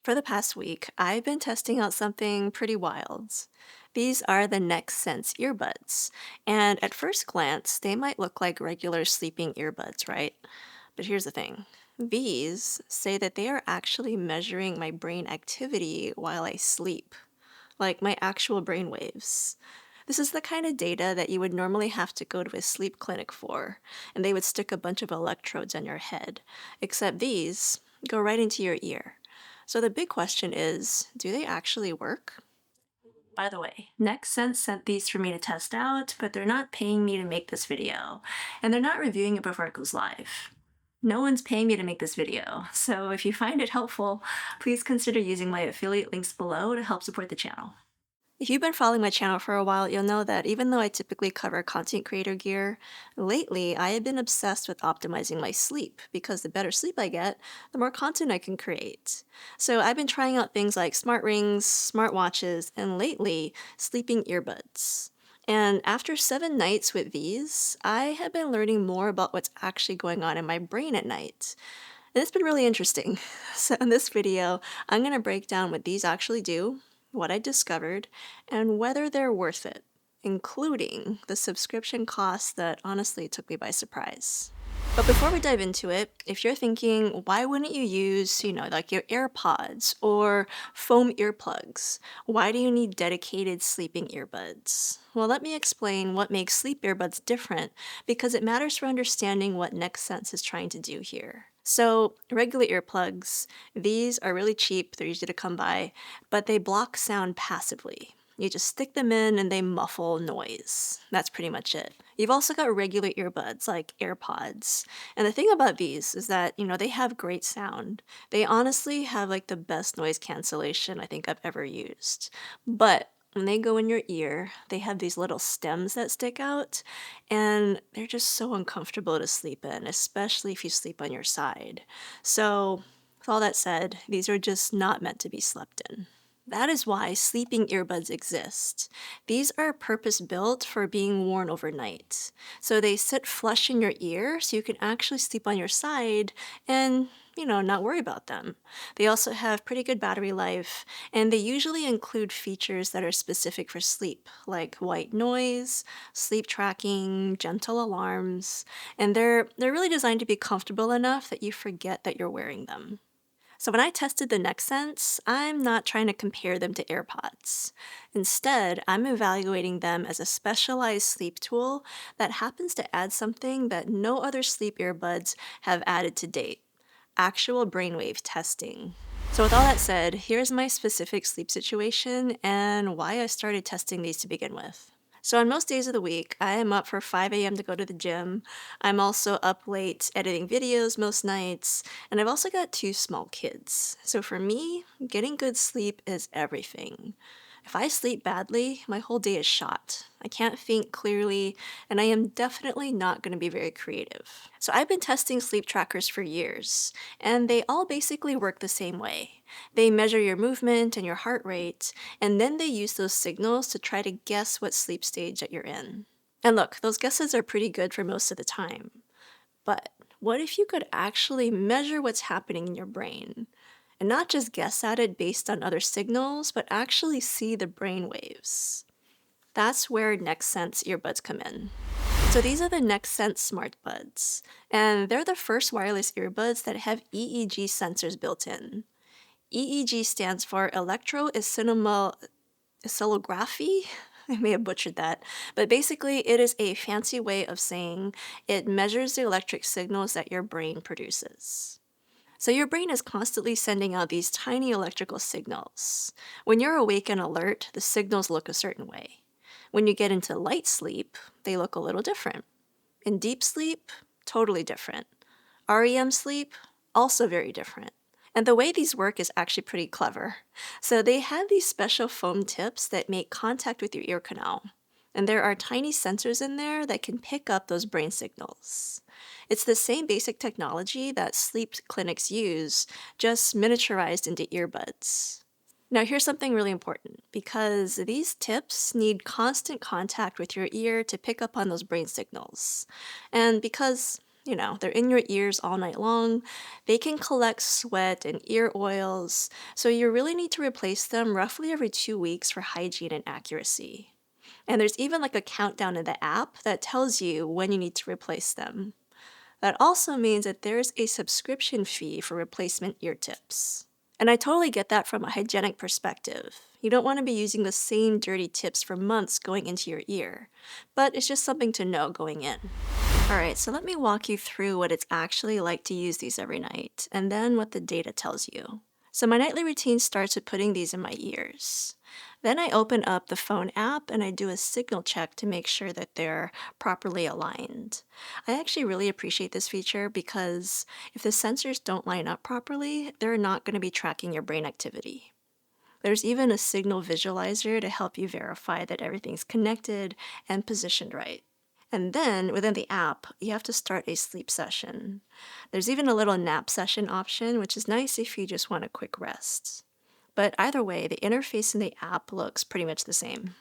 For the past week, I've been testing out something pretty wild. These are the NextSense earbuds, and at first glance, they might look like regular sleeping earbuds, right? But here's the thing. These say that they are actually measuring my brain activity while I sleep, like my actual brain waves. This is the kind of data that you would normally have to go to a sleep clinic for, and they would stick a bunch of electrodes on your head. Except these go right into your ear. So the big question is, do they actually work? By the way, NextSense sent these for me to test out, but they're not paying me to make this video, and they're not reviewing it before it goes live. No one's paying me to make this video, so if you find it helpful, please consider using my affiliate links below to help support the channel. If you've been following my channel for a while, you'll know that even though I typically cover content creator gear, lately I have been obsessed with optimizing my sleep because the better sleep I get, the more content I can create. So I've been trying out things like smart rings, smartwatches, and lately, sleeping earbuds. And after 7 nights with these, I have been learning more about what's actually going on in my brain at night. And it's been really interesting. So in this video, I'm going to break down what these actually do, what I discovered, and whether they're worth it, including the subscription cost that honestly took me by surprise. But before we dive into it, if you're thinking, why wouldn't you use, like your AirPods or foam earplugs? Why do you need dedicated sleeping earbuds? Well, let me explain what makes sleep earbuds different because it matters for understanding what NextSense is trying to do here. So, regular earplugs, these are really cheap, they're easy to come by, but they block sound passively. You just stick them in and they muffle noise. That's pretty much it. You've also got regular earbuds like AirPods. And the thing about these is that, they have great sound. They honestly have like the best noise cancellation I think I've ever used. But when they go in your ear, they have these little stems that stick out, and they're just so uncomfortable to sleep in, especially if you sleep on your side. So, with all that said, these are just not meant to be slept in. That is why sleeping earbuds exist. These are purpose built for being worn overnight. So they sit flush in your ear so you can actually sleep on your side and, not worry about them. They also have pretty good battery life, and they usually include features that are specific for sleep, like white noise, sleep tracking, gentle alarms, and they're really designed to be comfortable enough that you forget that you're wearing them. So when I tested the NextSense, I'm not trying to compare them to AirPods. Instead, I'm evaluating them as a specialized sleep tool that happens to add something that no other sleep earbuds have added to date: actual brainwave testing. So with all that said, here's my specific sleep situation and why I started testing these to begin with. So on most days of the week, I am up for 5 a.m. to go to the gym. I'm also up late editing videos most nights, and I've also got two small kids. So for me, getting good sleep is everything. If I sleep badly, my whole day is shot. I can't think clearly, and I am definitely not going to be very creative. So I've been testing sleep trackers for years, and they all basically work the same way. They measure your movement and your heart rate, and then they use those signals to try to guess what sleep stage that you're in. And look, those guesses are pretty good for most of the time. But what if you could actually measure what's happening in your brain? And not just guess at it based on other signals, but actually see the brain waves. That's where NextSense earbuds come in. So these are the NextSense Smartbuds, and they're the first wireless earbuds that have EEG sensors built in. EEG stands for electroencephalography. I may have butchered that, but basically it is a fancy way of saying it measures the electric signals that your brain produces. So your brain is constantly sending out these tiny electrical signals. When you're awake and alert, the signals look a certain way. When you get into light sleep, they look a little different. In deep sleep, totally different. REM sleep, also very different. And the way these work is actually pretty clever. So they have these special foam tips that make contact with your ear canal. And there are tiny sensors in there that can pick up those brain signals. It's the same basic technology that sleep clinics use, just miniaturized into earbuds. Now, here's something really important because these tips need constant contact with your ear to pick up on those brain signals. And because They're in your ears all night long. They can collect sweat and ear oils, so you really need to replace them roughly every 2 weeks for hygiene and accuracy. And there's even like a countdown in the app that tells you when you need to replace them. That also means that there's a subscription fee for replacement ear tips. And I totally get that from a hygienic perspective. You don't want to be using the same dirty tips for months going into your ear, but it's just something to know going in. Alright, so let me walk you through what it's actually like to use these every night, and then what the data tells you. So my nightly routine starts with putting these in my ears. Then I open up the phone app and I do a signal check to make sure that they're properly aligned. I actually really appreciate this feature because if the sensors don't line up properly, they're not going to be tracking your brain activity. There's even a signal visualizer to help you verify that everything's connected and positioned right. And then within the app, you have to start a sleep session. There's even a little nap session option, which is nice if you just want a quick rest. But either way, the interface in the app looks pretty much the same.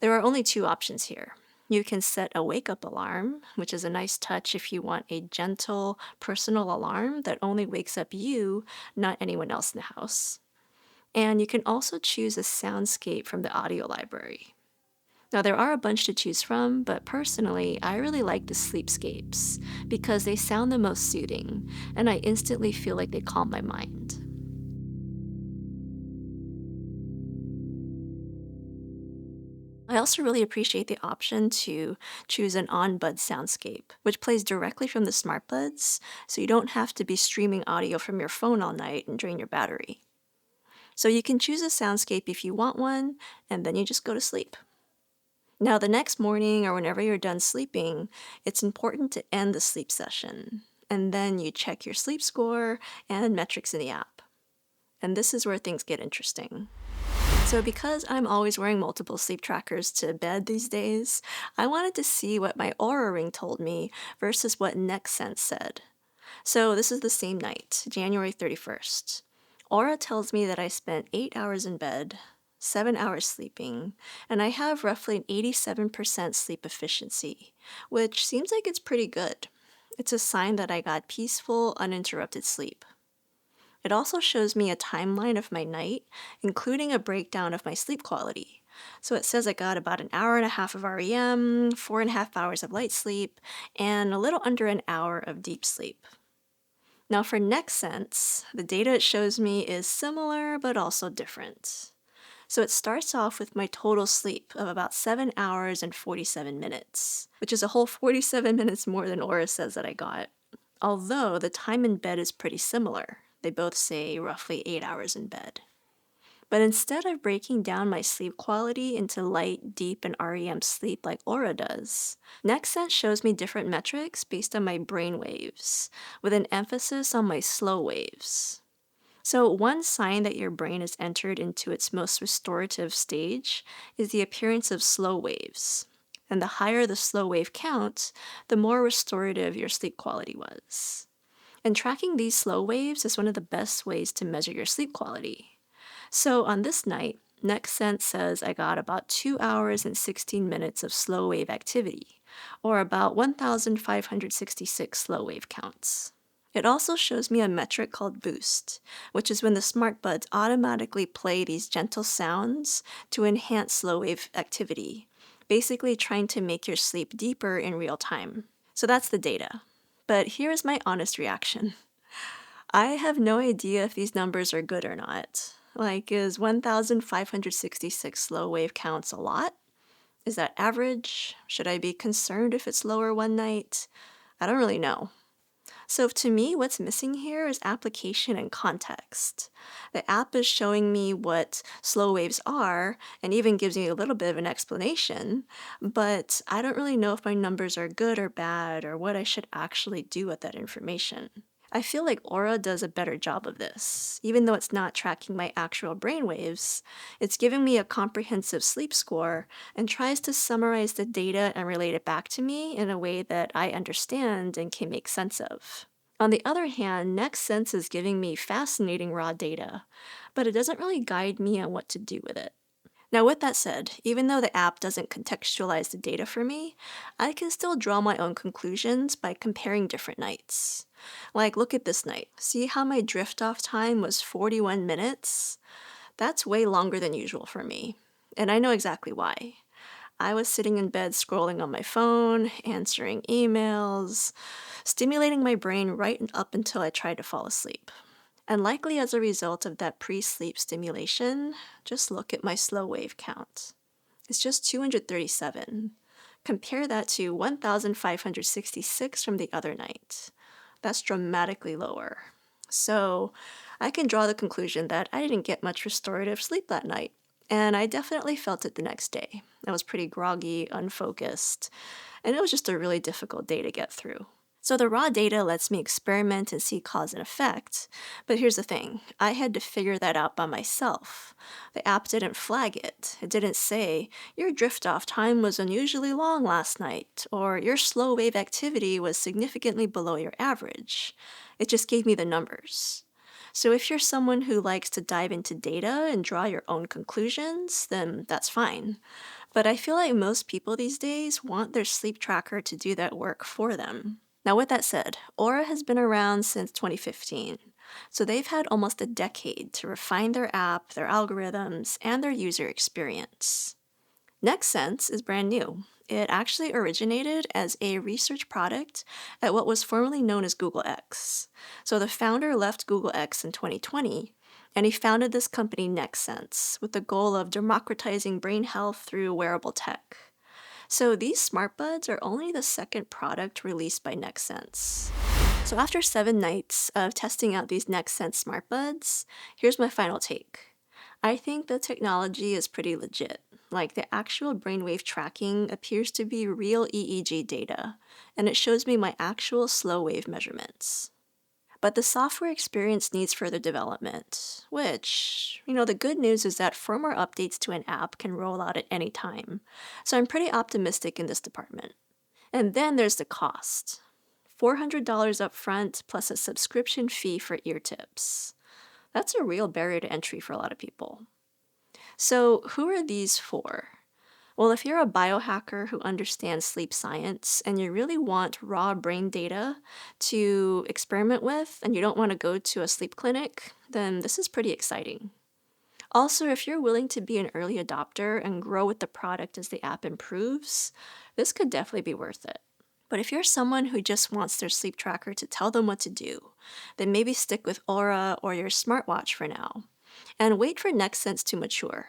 There are only two options here. You can set a wake up alarm, which is a nice touch if you want a gentle, personal alarm that only wakes up you, not anyone else in the house. And you can also choose a soundscape from the audio library. Now, there are a bunch to choose from, but personally, I really like the sleepscapes because they sound the most soothing, and I instantly feel like they calm my mind. I also really appreciate the option to choose an on-bud soundscape, which plays directly from the Smartbuds, so you don't have to be streaming audio from your phone all night and drain your battery. So you can choose a soundscape if you want one, and then you just go to sleep. Now, the next morning or whenever you're done sleeping, it's important to end the sleep session, and then you check your sleep score and metrics in the app. And this is where things get interesting. So because I'm always wearing multiple sleep trackers to bed these days, I wanted to see what my Oura ring told me versus what NextSense said. So this is the same night, January 31st. Aura tells me that I spent 8 hours in bed, 7 hours sleeping, and I have roughly an 87% sleep efficiency, which seems like it's pretty good. It's a sign that I got peaceful, uninterrupted sleep. It also shows me a timeline of my night, including a breakdown of my sleep quality. So it says I got about an hour and a half of REM, 4.5 hours of light sleep, and a little under an hour of deep sleep. Now for NextSense, the data it shows me is similar but also different. So it starts off with my total sleep of about 7 hours and 47 minutes, which is a whole 47 minutes more than Aura says that I got. Although the time in bed is pretty similar. They both say roughly 8 hours in bed. But instead of breaking down my sleep quality into light, deep, and REM sleep like Aura does, NextSense shows me different metrics based on my brain waves, with an emphasis on my slow waves. So one sign that your brain has entered into its most restorative stage is the appearance of slow waves. And the higher the slow wave count, the more restorative your sleep quality was. And tracking these slow waves is one of the best ways to measure your sleep quality. So on this night, NextSense says I got about 2 hours and 16 minutes of slow wave activity, or about 1,566 slow wave counts. It also shows me a metric called Boost, which is when the Smartbuds automatically play these gentle sounds to enhance slow wave activity, basically trying to make your sleep deeper in real time. So that's the data. But here is my honest reaction. I have no idea if these numbers are good or not. Like, is 1,566 slow wave counts a lot? Is that average? Should I be concerned if it's lower one night? I don't really know. So to me, what's missing here is application and context. The app is showing me what slow waves are and even gives me a little bit of an explanation, but I don't really know if my numbers are good or bad or what I should actually do with that information. I feel like Aura does a better job of this. Even though it's not tracking my actual brain waves, it's giving me a comprehensive sleep score and tries to summarize the data and relate it back to me in a way that I understand and can make sense of. On the other hand, NextSense is giving me fascinating raw data, but it doesn't really guide me on what to do with it. Now, with that said, even though the app doesn't contextualize the data for me, I can still draw my own conclusions by comparing different nights. Like, look at this night. See how my drift off time was 41 minutes? That's way longer than usual for me. And I know exactly why. I was sitting in bed scrolling on my phone, answering emails, stimulating my brain right up until I tried to fall asleep. And likely as a result of that pre sleep stimulation, just look at my slow wave count. It's just 237. Compare that to 1,566 from the other night. That's dramatically lower. So I can draw the conclusion that I didn't get much restorative sleep that night. And I definitely felt it the next day. I was pretty groggy, unfocused, and it was just a really difficult day to get through. So the raw data lets me experiment and see cause and effect. But here's the thing, I had to figure that out by myself. The app didn't flag it. It didn't say, your drift off time was unusually long last night, or your slow wave activity was significantly below your average. It just gave me the numbers. So if you're someone who likes to dive into data and draw your own conclusions, then that's fine. But I feel like most people these days want their sleep tracker to do that work for them. Now, with that said, Oura has been around since 2015, so they've had almost a decade to refine their app, their algorithms, and their user experience. NextSense is brand new. It actually originated as a research product at what was formerly known as Google X. So the founder left Google X in 2020, and he founded this company NextSense with the goal of democratizing brain health through wearable tech. So these Smartbuds are only the second product released by NextSense. So after 7 nights of testing out these NextSense Smartbuds, here's my final take. I think the technology is pretty legit. Like the actual brainwave tracking appears to be real EEG data, and it shows me my actual slow wave measurements. But the software experience needs further development, which, the good news is that firmware updates to an app can roll out at any time. So I'm pretty optimistic in this department. And then there's the cost. $400 up front plus a subscription fee for ear tips. That's a real barrier to entry for a lot of people. So who are these for? Well, if you're a biohacker who understands sleep science and you really want raw brain data to experiment with and you don't want to go to a sleep clinic, then this is pretty exciting. Also, if you're willing to be an early adopter and grow with the product as the app improves, this could definitely be worth it. But if you're someone who just wants their sleep tracker to tell them what to do, then maybe stick with Oura or your smartwatch for now, and wait for NextSense to mature.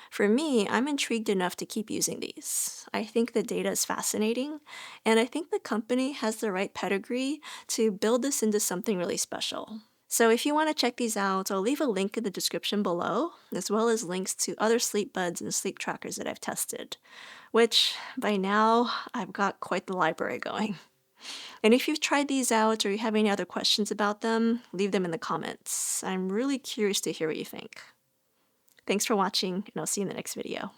For me, I'm intrigued enough to keep using these. I think the data is fascinating, and I think the company has the right pedigree to build this into something really special. So if you want to check these out, I'll leave a link in the description below, as well as links to other sleep buds and sleep trackers that I've tested, which by now I've got quite the library going. And if you've tried these out or you have any other questions about them, leave them in the comments. I'm really curious to hear what you think. Thanks for watching, and I'll see you in the next video.